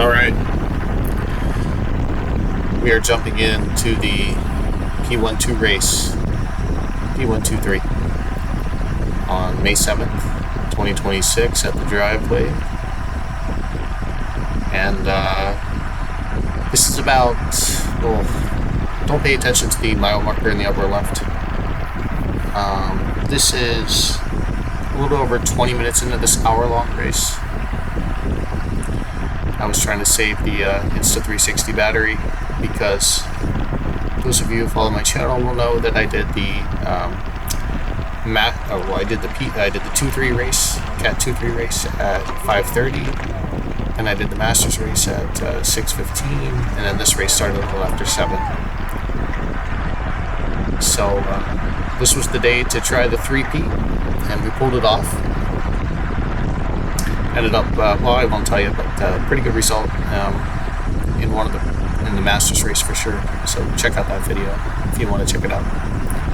All right, we are jumping into the P12 race, P123, on May 7th, 2026 at the driveway. And this is about, well, don't pay attention to the mile marker in the upper left. This is a little over 20 minutes into this hour-long race. I was trying to save the Insta360 battery because those of you who follow my channel will know that I did the I did the 2-3 race, Cat 2-3 race at 5:30, and I did the Masters race at 6:15, and then this race started a little after 7. So this was the day to try the 3P, and we pulled it off. Ended up, well, I won't tell you, but pretty good result in the Masters race for sure. So check out that video if you want to check it out.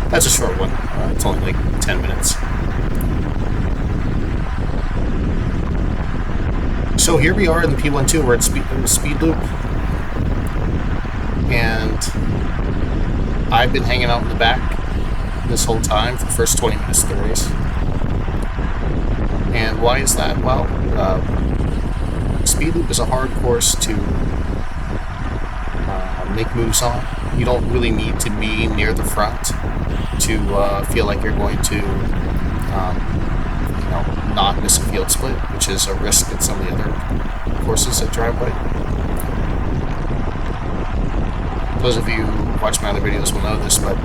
That's a short one. It's only like 10 minutes. So here we are in the P12. We're at speed loop, and I've been hanging out in the back this whole time for the first 20 minutes of the race. And why is that? Well, speed loop is a hard course to make moves on. You don't really need to be near the front to feel like you're going to not miss a field split, which is a risk in some of the other courses at driveway. Those of you who watch my other videos will know this, but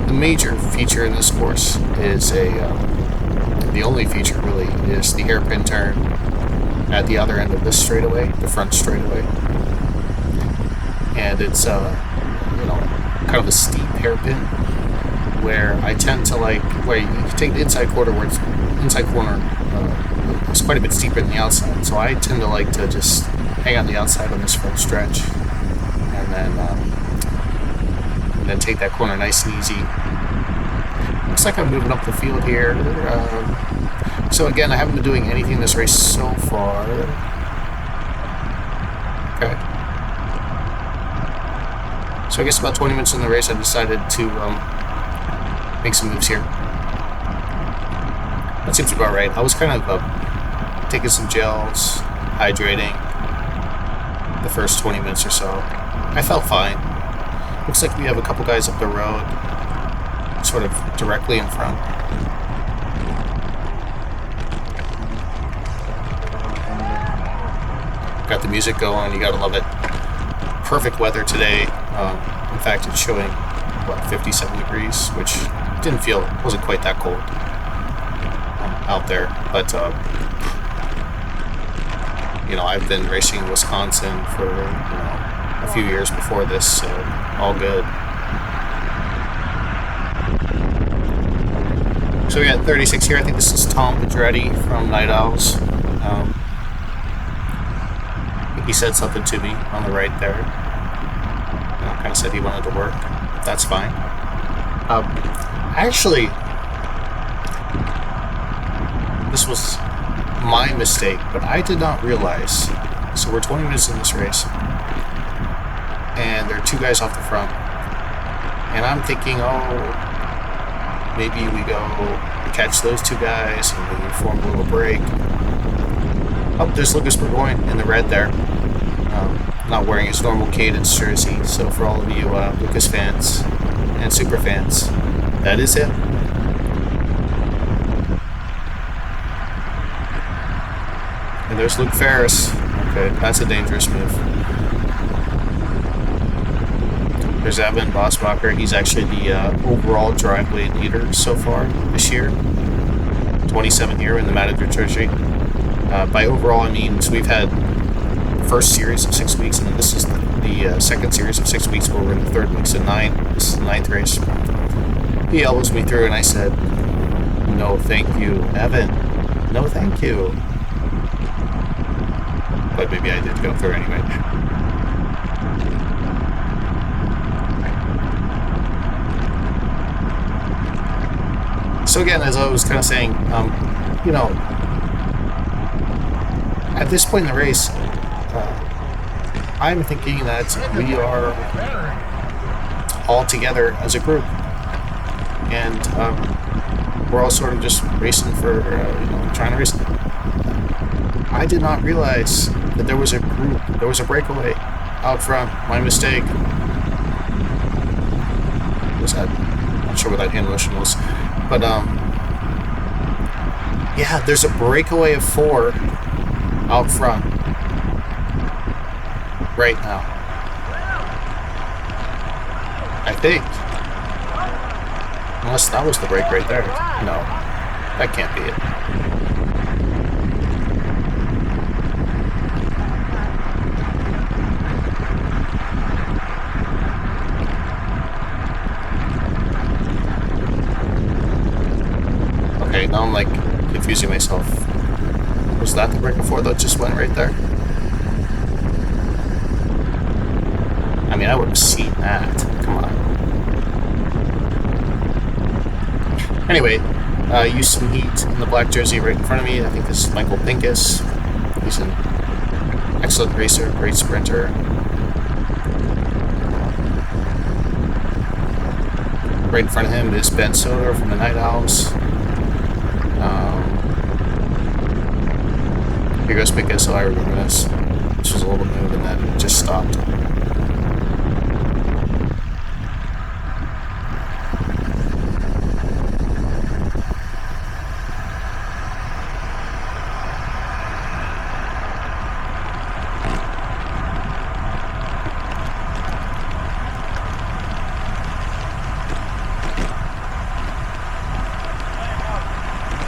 the major feature in this course is the only feature really is the hairpin turn at the other end of this straightaway, the front straightaway. And it's kind of a steep hairpin where I tend to where you take the inside corner where it's quite a bit steeper than the outside. So I tend to like to just hang on the outside on this front stretch and then take that corner nice and easy. Looks like I'm moving up the field here. So again, I haven't been doing anything this race so far. Okay. So I guess about 20 minutes in the race, I decided to make some moves here. That seems about right. I was kind of taking some gels, hydrating the first 20 minutes or so. I felt fine. Looks like we have a couple guys up the road, sort of directly in front. Got the music going, you gotta love it. Perfect weather today. In fact, it's showing, 57 degrees, which wasn't quite that cold out there. But, I've been racing in Wisconsin for, a few years before this, so all good. So we got 36 here. I think this is Tom Pedretti from Night Owls. He said something to me on the right there. Kind of said he wanted to work. That's fine. Actually, this was my mistake, but I did not realize. So we're 20 minutes in this race, and there are two guys off the front, and I'm thinking, maybe we catch those two guys and we form a little break. Oh, there's Lucas Bourgoyne in the red there. Not wearing his normal Cadence jersey, so for all of you Lucas fans and super fans, that is him. And there's Luke Ferris. Okay, that's a dangerous move. There's Evan Bosbacher. He's actually the overall driveway leader so far this year. 27 here in the Matador jersey. By overall, I mean, so we've had first series of 6 weeks, and then this is the second series of 6 weeks where we're in the third weeks of 9. This is the 9th race. He elbows me through, and I said, "No, thank you, Evan. No, thank you." But maybe I did go through anyway. So again, as I was kind of saying, at this point in the race, I'm thinking that we are all together as a group, and we're all sort of just racing for, trying to race. I did not realize that there was a group, there was a breakaway out front. My mistake. Was that? I'm not sure what that hand motion was, but yeah, there's a breakaway of 4 out front right now. I think. Unless that was the break right there. No, that can't be it. Okay, now I'm like confusing myself. Was that the break before that just went right there? I mean, I would have seen that. Come on. Anyway, Houston Heat in the black jersey right in front of me. I think this is Michael Pincus. He's an excellent racer, great sprinter. Right in front of him is Ben Soder from the Night Owls. Here goes Pincus, so I remember this. This was a little move and then it just stopped.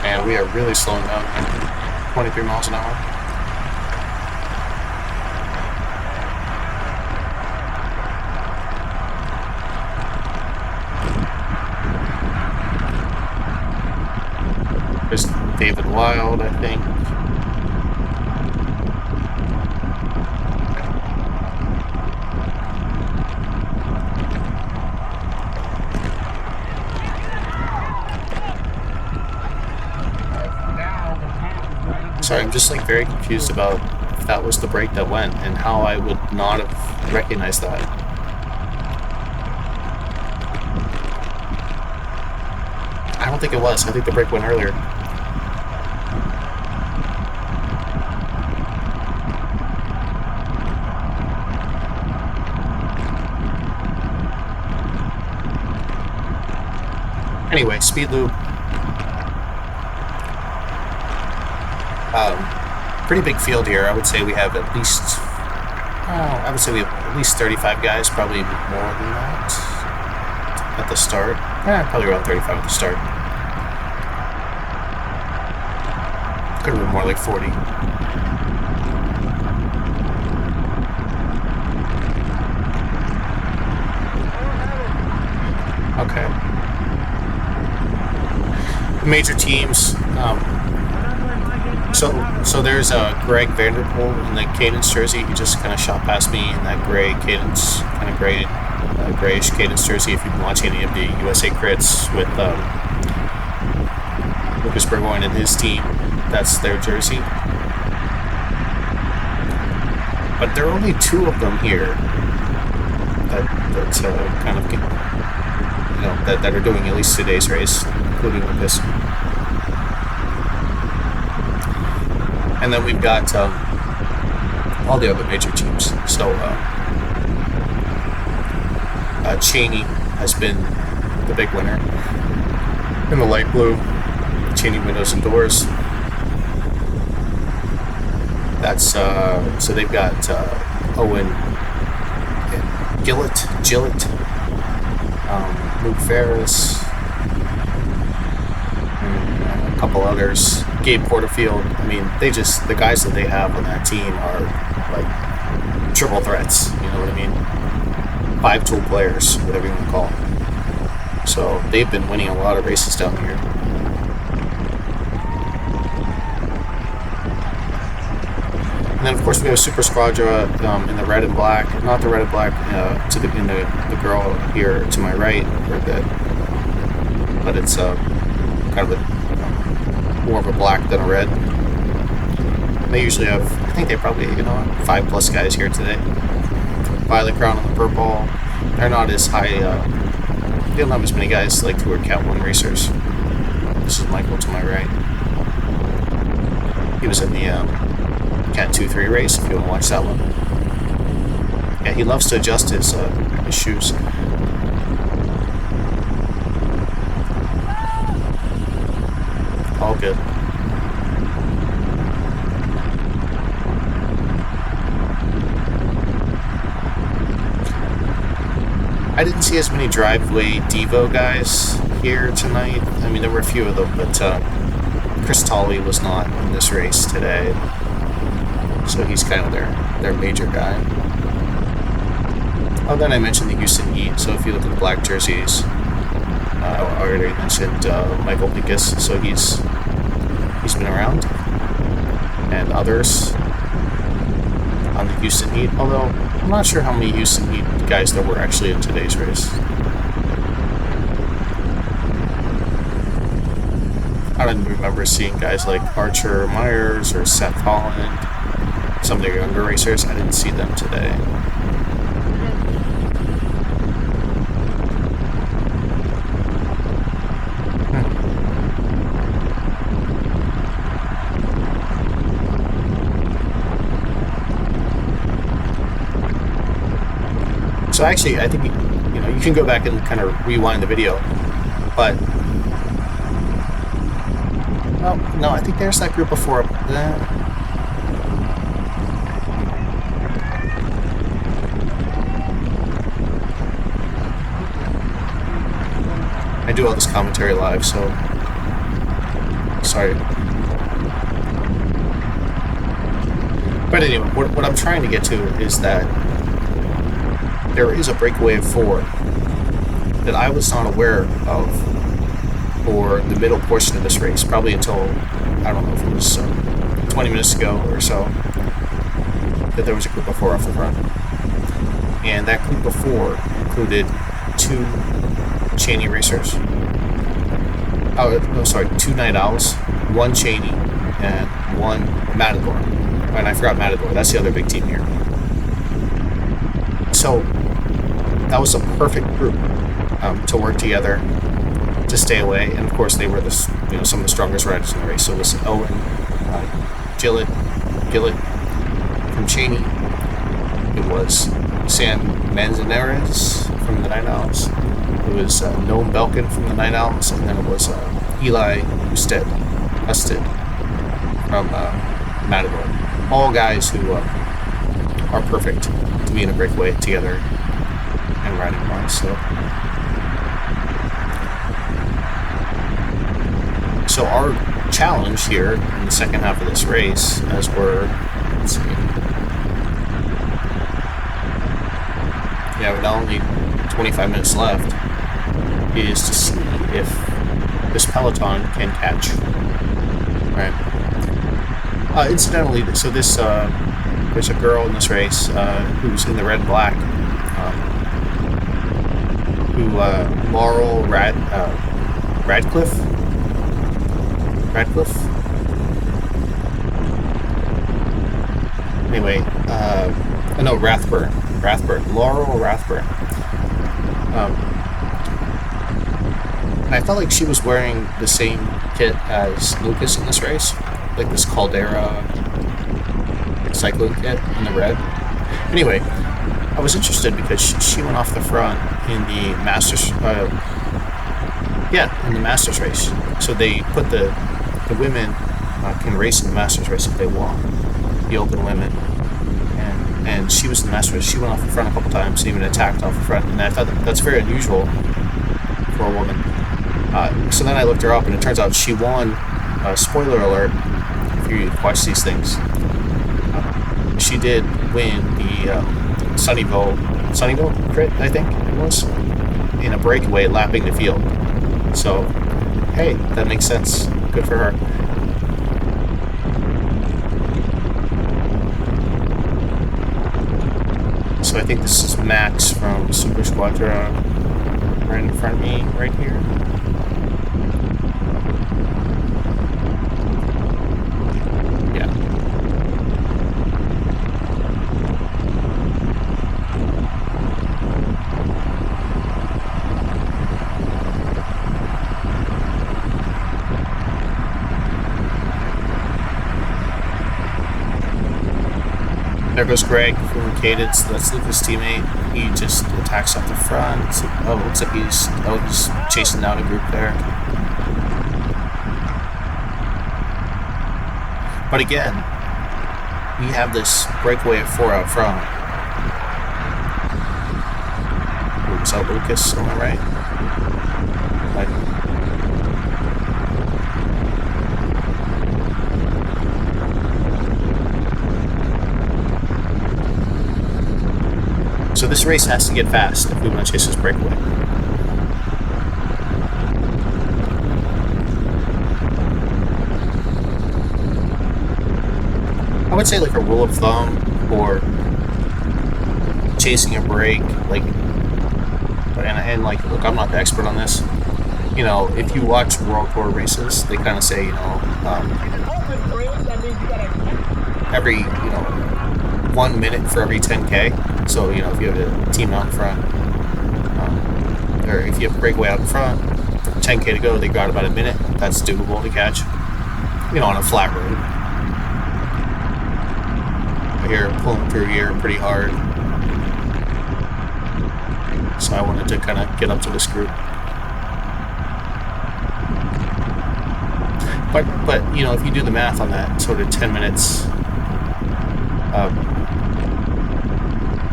And we are really slowing down here. 23 miles an hour. There's David Wild, I think. Sorry, I'm just like very confused about if that was the break that went and how I would not have recognized that. I don't think it was. I think the break went earlier. Anyway, speed loop. Pretty big field here. I would say we have at least, I would say we have at least 35 guys, probably more than that at the start. Probably around 35 at the start. Could have been more like 40. Okay. Major teams. So there's Greg Vanderpool in the Cadence jersey. He just kind of shot past me in that gray Cadence, kind of grayish Cadence jersey. If you've been watching any of the USA Crits with Lucas Bourgoyne and his team, that's their jersey. But there are only 2 of them here that's kind of, that are doing at least today's race, including Lucas. And then we've got all the other major teams. So Cheney has been the big winner in the light blue. Cheney windows and doors. That's so they've got Owen and Gillett, Luke Ferris, and a couple others. Gabe Porterfield. I mean, the guys that they have on that team are like triple threats, you know what I mean? 5-tool players, whatever you want to call them. So they've been winning a lot of races down here. And then of course we have Super Squadra in the red and black, not the red and black, in the girl here to my right, but it's kind of a more of a black than a red. And they usually have, I think they probably 5+ guys here today. Violet Crown and the Purple. They're not as high. They don't have as many guys like who are Cat 1 racers. This is Michael to my right. He was in the Cat 2-3 race, if you want to watch that one. Yeah, he loves to adjust his shoes. All good. I didn't see as many driveway Devo guys here tonight. I mean, there were a few of them, but Chris Tolley was not in this race today. So he's kind of their major guy. Oh, then I mentioned the Houston Heat. So if you look at the black jerseys, I already mentioned Michael Pincus. So he's been around. And others on the Houston Heat. Although, I'm not sure how many Houston Heat guys there were actually in today's race. I don't remember seeing guys like Archer Myers or Seth Holland. Some of the younger racers, I didn't see them today. So actually, I think you can go back and kind of rewind the video, but well, no, I think there's that group before that. I do all this commentary live, so sorry. But anyway, what I'm trying to get to is that there is a breakaway of 4 that I was not aware of for the middle portion of this race, probably until, I don't know if it was 20 minutes ago or so, that there was a group of 4 off the front. And that group of 4 included 2 Cheney racers. 2 Night Owls, 1 Cheney, and 1 Matador. And I forgot Matador, that's the other big team here. So that was a perfect group to work together to stay away, and of course they were some of the strongest riders in the race. So it was Owen, Gillett from Cheney. It was Sam Manzanares from the Night Owls. It was Noam Belkin from the Night Owls, and then it was Eli Husted from Matador. All guys who are perfect to be in a breakaway together and riding one. So our challenge here in the second half of this race, as let's see, with only 25 minutes left, is to see if this peloton can catch. Right. Incidentally, so this there's a girl in this race who's in the red and black, Laurel Radcliffe. Anyway, no, Rathbun. Laurel Rathbun. And I felt like she was wearing the same kit as Lucas in this race, like this Caldera cycling kit in the red. Anyway, I was interested because she went off the front in the Masters. In the Masters race. So they put the women can race in the Masters race if they want, the open women. And she was in the Masters race. She went off the front a couple times and even attacked off the front. And I thought that's very unusual for a woman. So then I looked her up, and it turns out she won. Spoiler alert! If you watch these things, she did win the Sunnyvale crit, I think it was, in a breakaway lapping the field. So, hey, that makes sense. Good for her. So I think this is Max from Super Squadra right in front of me, right here. Yeah. There goes Greg from Cadence. That's Lucas' teammate. He just attacks up the front. Oh, looks like he's chasing down a group there. But again, we have this breakaway of 4 out front. Is that Lucas on the right? So this race has to get fast if we want to chase this breakaway. I would say like a rule of thumb for chasing a break, like, and like, look, I'm not the expert on this. You know, if you watch World Tour races, they kind of say, you know, every, 1 minute for every 10K. So, you know, if you have a team out in front, or if you have a breakaway out in front, 10K to go, they got about a minute. That's doable to catch, on a flat road. Here, pulling through here pretty hard. So I wanted to kind of get up to this group. But if you do the math on that, sort of 10 minutes,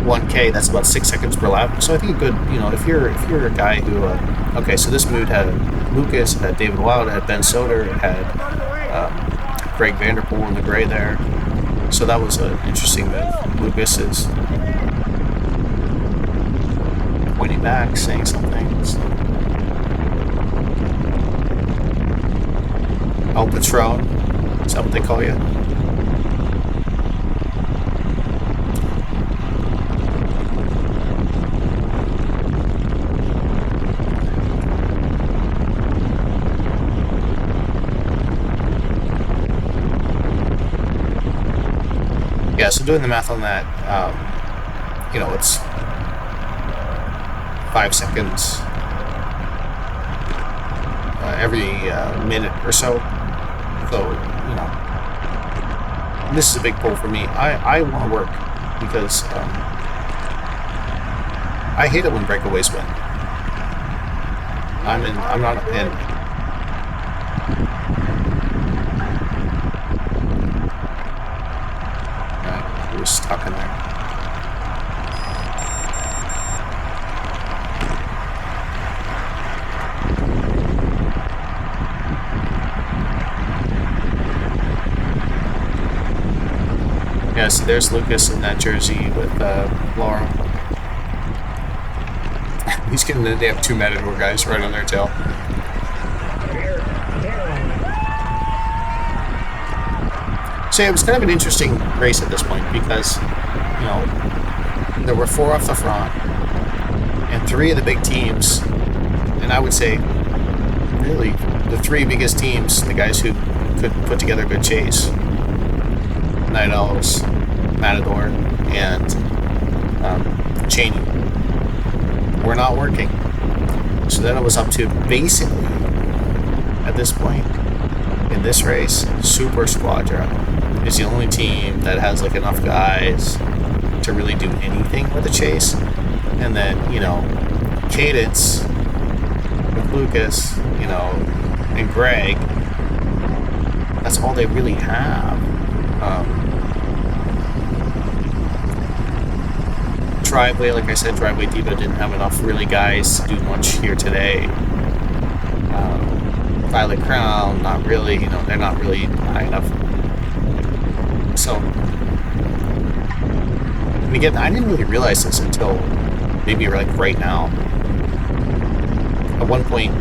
1K, that's about 6 seconds per lap. So I think a good, if you're a guy who, okay, so this mood had Lucas, it had David Wild, it had Ben Soder, it had Greg Vanderpool in the gray there. So that was an interesting move. Lucas is pointing back, saying something. So. El Patron, is that what they call you? Yeah, so doing the math on that, it's 5 seconds every minute or so. So, this is a big pull for me. I want to work because I hate it when breakaways win. I'm not in. He was stuck in there. Yeah, so there's Lucas in that jersey with Laurel. He's getting the damn 2 Matador guys right on their tail. So yeah, it was kind of an interesting race at this point because, there were 4 off the front and 3 of the big teams, and I would say really the 3 biggest teams, the guys who could put together a good chase, Night Owls, Matador, and Cheney, were not working. So then it was up to basically, at this point in this race, Super Squadron is the only team that has like enough guys to really do anything with the chase. And then, Cadence with Lucas, and Greg, that's all they really have. Driveway, like I said, Driveway Diva didn't have enough really guys to do much here today. Violet Crown, not really, they're not really high enough. So, and again, I didn't really realize this until maybe like right now. At one point,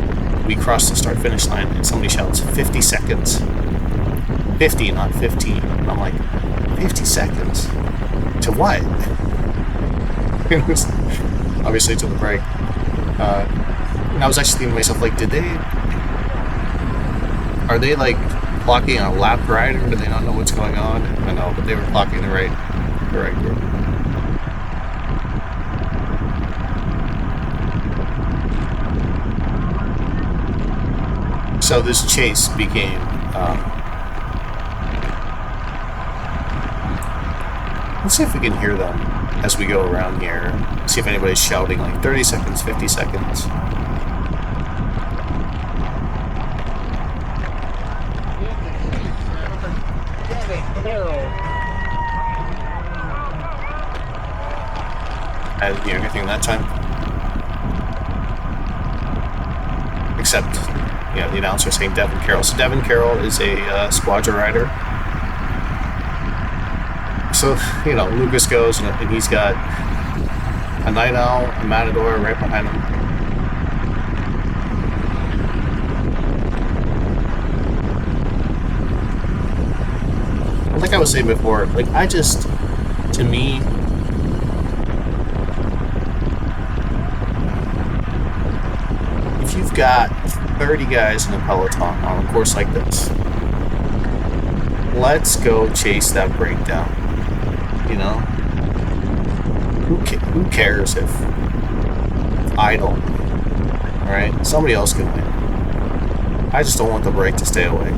we crossed the start-finish line and somebody shouts, 50 seconds. 50, not 15. And I'm like, 50 seconds? To what? It was obviously to the break. And I was actually thinking to myself, like, are they like clocking a lap rider? Do they not know what's going on? I don't know, but they were clocking the right group. So this chase became Let's see if we can hear them as we go around here. See if anybody's shouting like 30 seconds, 50 seconds. I didn't hear anything that time. Except, the announcer saying Devin Carroll. So Devin Carroll is a squadron rider. So, Lucas goes and he's got a Night Owl, a Matador right behind him. Like I was saying before, to me, if you've got 30 guys in a peloton on a course like this, let's go chase that breakdown. Who cares if idle, right? Somebody else can win. I just don't want the break to stay away.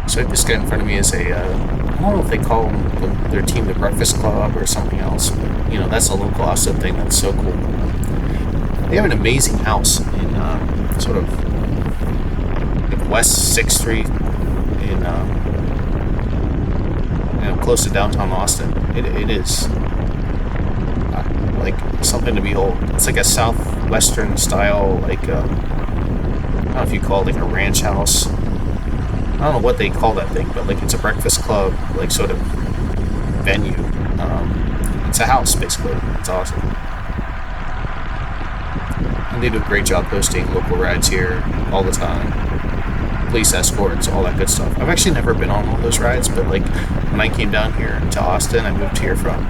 So this guy in front of me is I don't know if they call their team the Breakfast Club or something else, but that's a local Austin thing that's so cool. They have an amazing house in sort of West 6th Street in close to downtown Austin. It is like something to behold. It's like a southwestern style, I don't know if you call it like a ranch house. I don't know what they call that thing, but it's a breakfast club, sort of venue. It's a house basically. It's awesome. And they do a great job hosting local rides here all the time. Police escorts, all that good stuff. I've actually never been on one of those rides, but when I came down here to Austin, I moved here from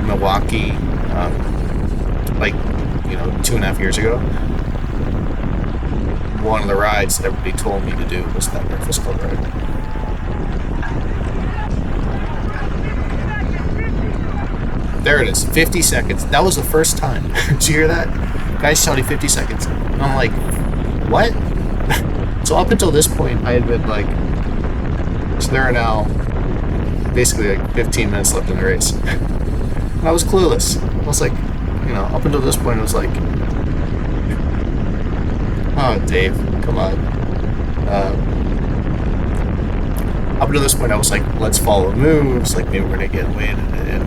Milwaukee 2.5 years ago. One of the rides that everybody told me to do was that Breakfast Club ride. There it is, 50 seconds. That was the first time. Did you hear that? Guys shouting 50 seconds. And I'm like, what? So up until this point, I had been so there are now basically 15 minutes left in the race. And I was clueless. I was like, up until this point, I was like, oh, Dave, come on. Up until this point, I was like, let's follow moves. Maybe we're going to get away in an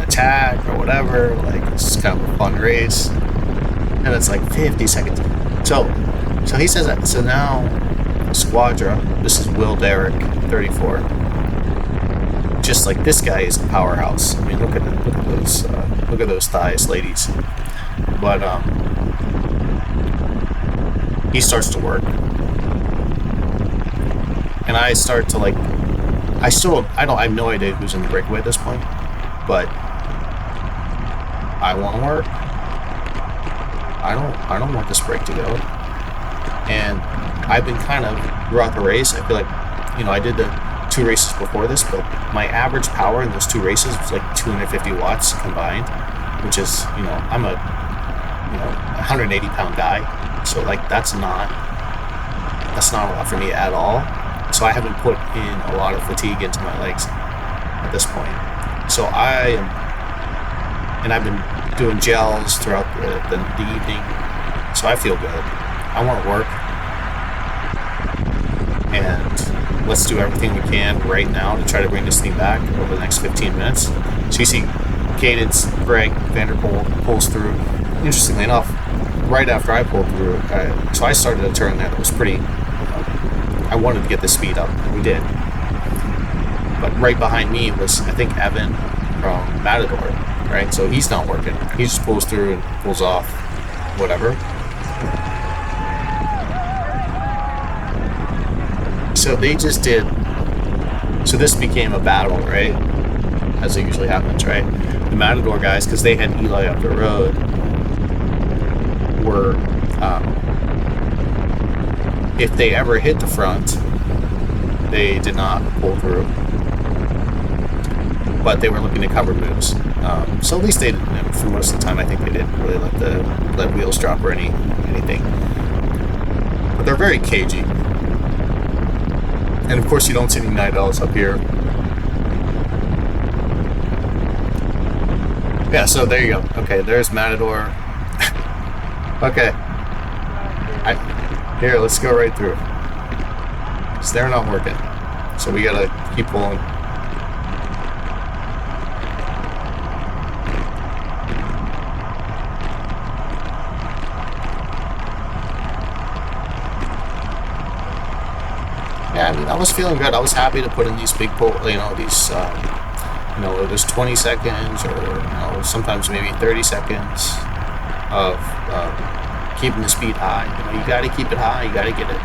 attack or whatever. It's kind of a fun race. And it's 50 seconds. So he says that. So now, Squadra, this is Will Derrick, 34. Just this guy is a powerhouse. I mean, look at those thighs, ladies. But he starts to work, and I start to I have no idea who's in the breakaway at this point, but I want to work. I don't want this break to go. And I've been kind of throughout the race, I feel like, I did the 2 races before this, but my average power in those 2 races was 250 watts combined, which is, I'm a 180 pound guy. So that's not a lot for me at all. So I haven't put in a lot of fatigue into my legs at this point. So I've been doing gels throughout the evening. So I feel good. I want to work. And let's do everything we can right now to try to bring this thing back over the next 15 minutes. So you see Cadence, Greg, Vanderpool pulls through. Interestingly enough, right after I pulled through, so I started a turn that was pretty, I wanted to get the speed up, and we did. But right behind me was, I think, Evan from Matador, right? So he's not working. He just pulls through and pulls off, whatever. So they just did, so this became a battle, right? As it usually happens, right? The Matador guys, because they had Eli up the road, were, if they ever hit the front, they did not pull through. but they were looking to cover moves. So at least they didn't. For most of the time, I think they didn't really let wheels drop or anything. But they're very cagey. And of course, you don't see any night owls up here. Yeah, so there you go. Okay, there's Matador. Okay. Here, let's go right through. So they're not working. So we gotta keep pulling. Yeah, I mean, I was feeling good. I was happy to put in these big pull, these, it was 20 seconds or, sometimes maybe 30 seconds of keeping the speed high. You got to keep it high. You got to get it.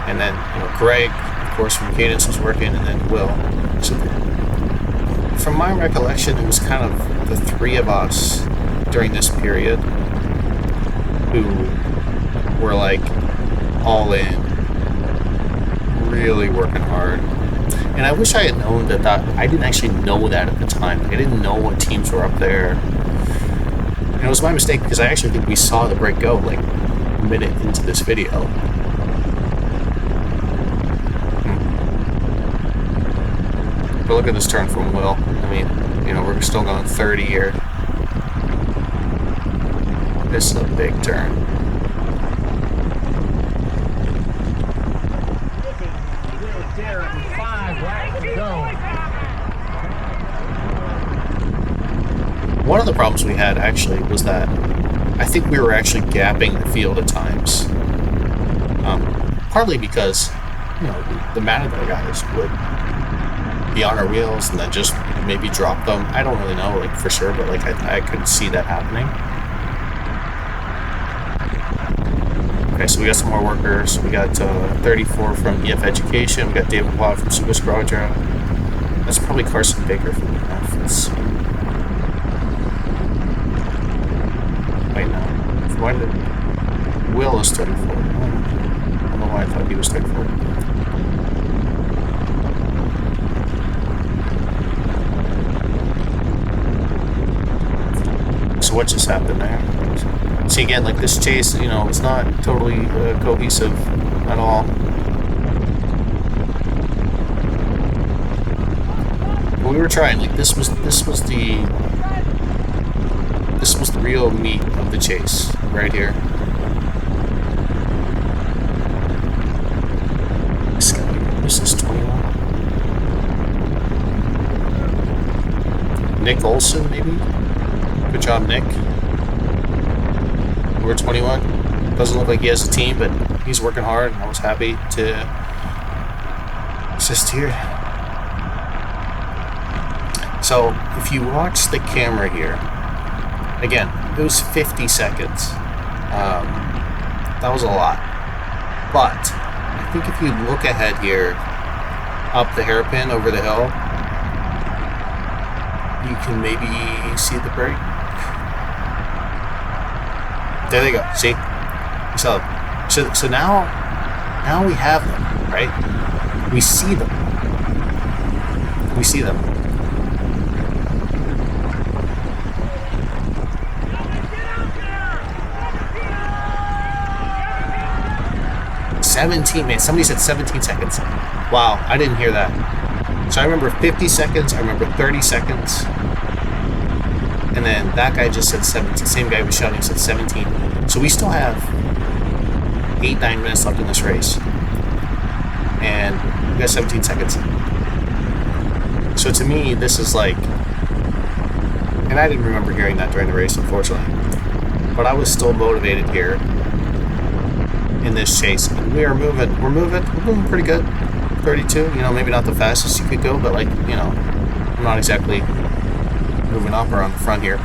And then, Greg, of course, from Cadence was working, and then Will. So from my recollection, it was kind of the three of us during this period who were like all in, really working hard. And I wish I had known that I didn't actually know that at the time. I didn't know what teams were up there. And it was my mistake because I actually think we saw the break go like a minute into this video. But look at this turn from Will. I mean, we're still going 30 here. This is a big turn. One of the problems we had actually was that I think we were actually gapping the field at times. Partly because, the Matador guys would be on our wheels and then just maybe drop them. I don't really know, for sure, but I could see that happening. Okay, so we got some more workers. We got 34 from EF Education. We got David Watt from Lucas Bourgoyne. That's probably Carson Baker from EF. Wait, no. Why did Will is 34? I don't know why I thought he was 34. So what just happened there? See, again, this chase, it's not totally cohesive at all. But we were trying. This was the real meat of the chase right here. This is 21. Nick Olson, maybe. Good job, Nick. We're 21. Doesn't look like he has a team, but he's working hard, and I was happy to assist here. So, if you watch the camera here, again, it was 50 seconds. That was a lot. But I think if you look ahead here, up the hairpin over the hill, you can maybe see the break. There they go. See? You saw them. So now we have them, right? We see them. We see them. Man, somebody said 17 seconds. Wow, I didn't hear that. So I remember 50 seconds, I remember 30 seconds, and then that guy just said 17. Same guy was shouting said 17. So we still have 8-9 minutes left in this race, and we got 17 seconds. So to me, this is and I didn't remember hearing that during the race, unfortunately, but I was still motivated here in this chase, and we're moving pretty good. 32, maybe not the fastest you could go, but I'm not exactly moving up or on the front here,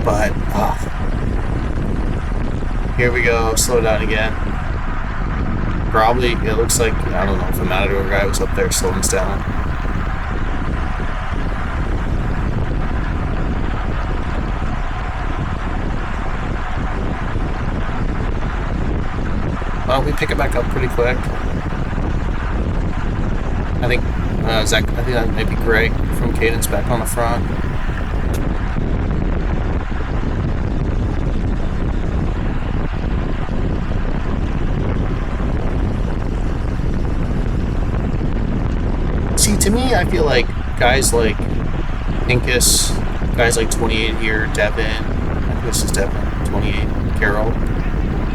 but here we go. Slow down again. Probably it looks like, I don't know if the Matador guy was up there slowing us down. Well, we pick it back up pretty quick. I think Zach, I think that might be Greg from Cadence back on the front. See, to me, I feel like guys like Pincus, guys like 28 here, Devin, I think this is Devin, 28, Carol.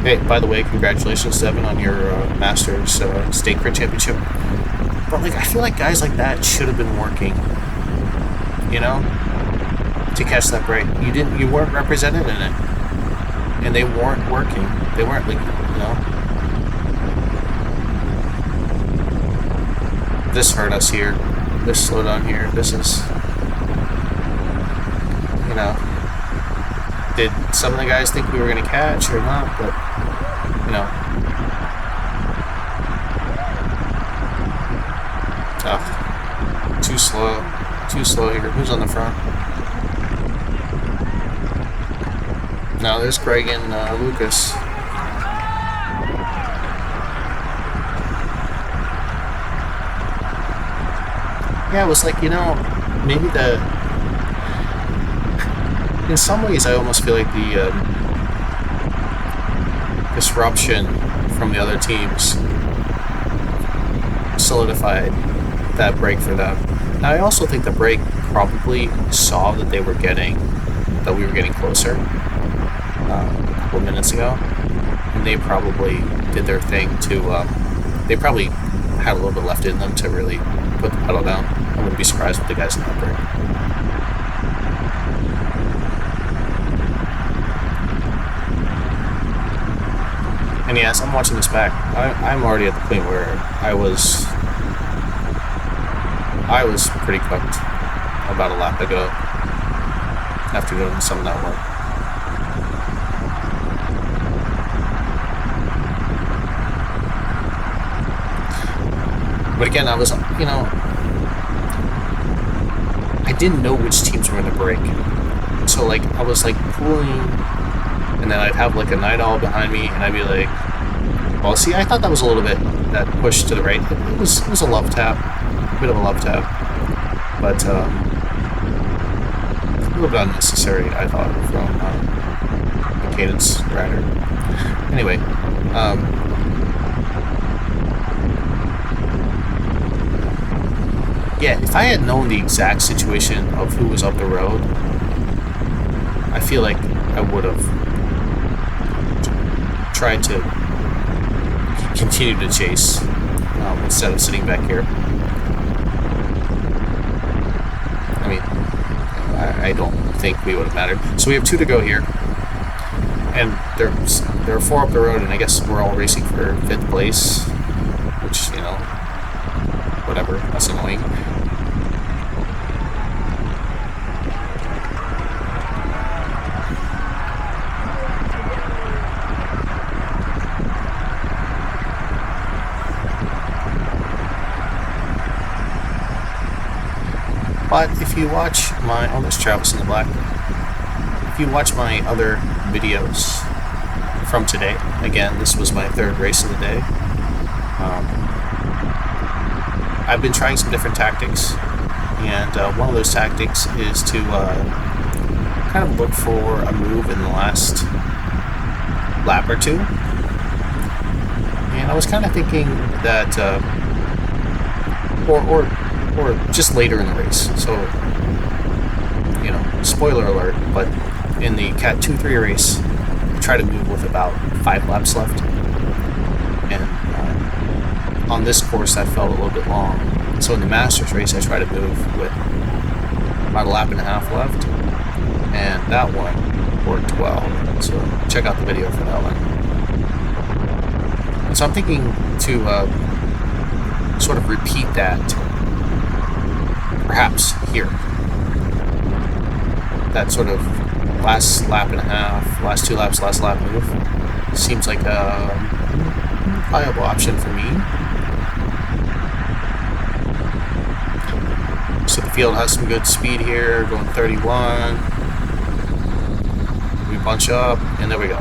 Hey, by the way, congratulations, Devin, on your Masters State Crit Championship. But like, I feel like guys like that should have been working, you know, to catch that break. You weren't represented in it, and they weren't working. They weren't like, you know. This hurt us here. This slowdown here. This is, you know. Did some of the guys think we were going to catch or not? But, you know. Oh, too slow. Too slow here. Who's on the front? No, there's Greg and Lucas. Yeah, it was like, you know, maybe in some ways I almost feel like the disruption from the other teams solidified that break for them. Now, I also think the break probably saw that we were getting closer a couple of minutes ago, and they probably did their thing to, they probably had a little bit left in them to really put the pedal down. I wouldn't be surprised with the guys in that break. And yes, I'm watching this back. I'm already at the point where I was pretty cooked about a lap ago after doing some of that work. But again, I was, you know, I didn't know which teams were going to break. So, like, I was, like, pulling, and then I'd have, like, a night owl behind me, and I'd be like, well, see, I thought that was a little bit, that push to the right. It was a love tap, a bit of a love tap. But, a little bit unnecessary, I thought, from the Cadence rider. Anyway, yeah, if I had known the exact situation of who was up the road, I feel like I would have tried to continue to chase instead of sitting back here. I mean, I don't think we would have mattered. So we have 2 to go here, and there are 4 up the road, and I guess we're all racing for 5th place, which, you know, whatever, that's annoying. But if you watch my, oh, there's Travis in the black. If you watch my other videos from today, again, this was my 3rd race of the day. I've been trying some different tactics, and one of those tactics is to kind of look for a move in the last lap or 2. And I was kind of thinking that, or just later in the race. So, you know, spoiler alert, but in the Cat 2-3 race, I try to move with about 5 laps left. And on this course, that felt a little bit long. So in the Masters race, I try to move with about a lap and a half left. And that one worked well. So check out the video for that one. And so I'm thinking to sort of repeat that perhaps here. That sort of last lap and a half, last 2 laps, last lap move seems like a viable option for me. So the field has some good speed here, going 31. We bunch up, and there we go.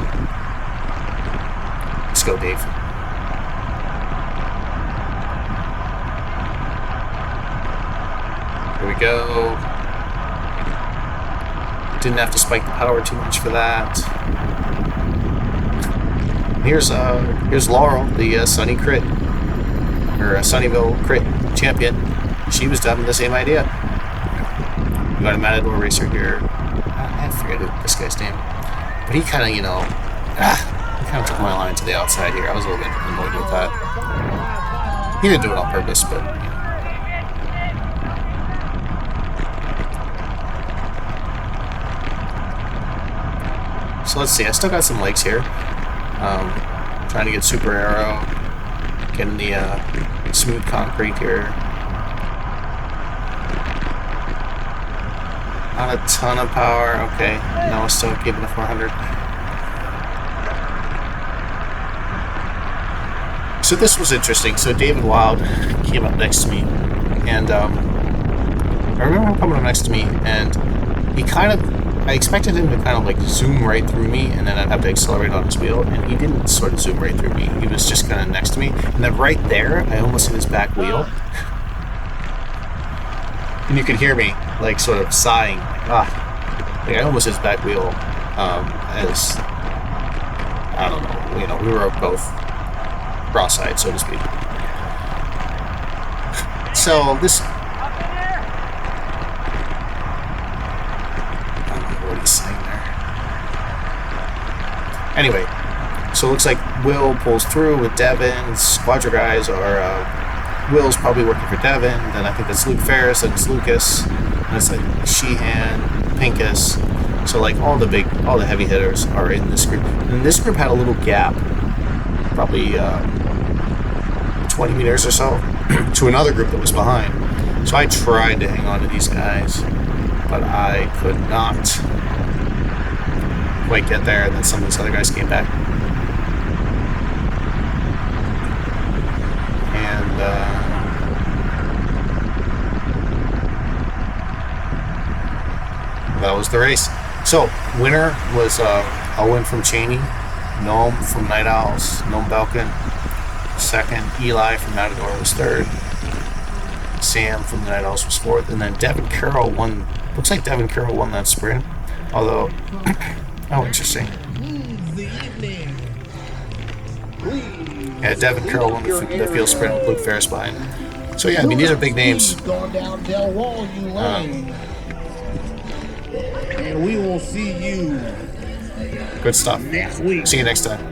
Let's go, Dave. go. Didn't have to spike the power too much for that. Here's Laurel, the Sunny Crit, or Sunnyville Crit champion. She was done with the same idea. We got a Matador racer here. I forget this guy's name, but he kind of, he kind of took my line to the outside here. I was a little bit annoyed with that. He didn't do it on purpose, but So let's see. I still got some legs here. Trying to get super aero, getting the smooth concrete here. Not a ton of power. Okay, no, still giving the 400. So this was interesting. So David Wild came up next to me, and I remember him coming up next to me, and he I expected him to kind of like zoom right through me, and then I'd have to accelerate on his wheel, and he didn't sort of zoom right through me. He was just kind of next to me, and then right there, I almost hit his back wheel. And you could hear me like sort of sighing. Like I almost hit his back wheel as, I don't know, we were both cross-eyed, so to speak. So this, I don't know what he's saying there. Anyway, so it looks like Will pulls through with Devin. Squadra guys are, Will's probably working for Devin, then I think that's Luke Ferris, and it's Lucas, and it's like Sheehan, Pincus. So like all the heavy hitters are in this group. And this group had a little gap, probably 20 meters or so, to another group that was behind. So I tried to hang on to these guys, but I could not quite get there, and then some of these other guys came back. And that was the race. So winner was Owen from Cheney, Gnome from Night Owls, Gnome Belkin second, Eli from Matador was third, Sam from the Night Owls was fourth, and then Devin Carroll won. Looks like Devin Carroll won that sprint, although oh, interesting. Yeah, Devin Carroll won the field sprint with Luke Ferris behind. So yeah, I mean, these are big names. And we will see you good stuff next week. See you next time.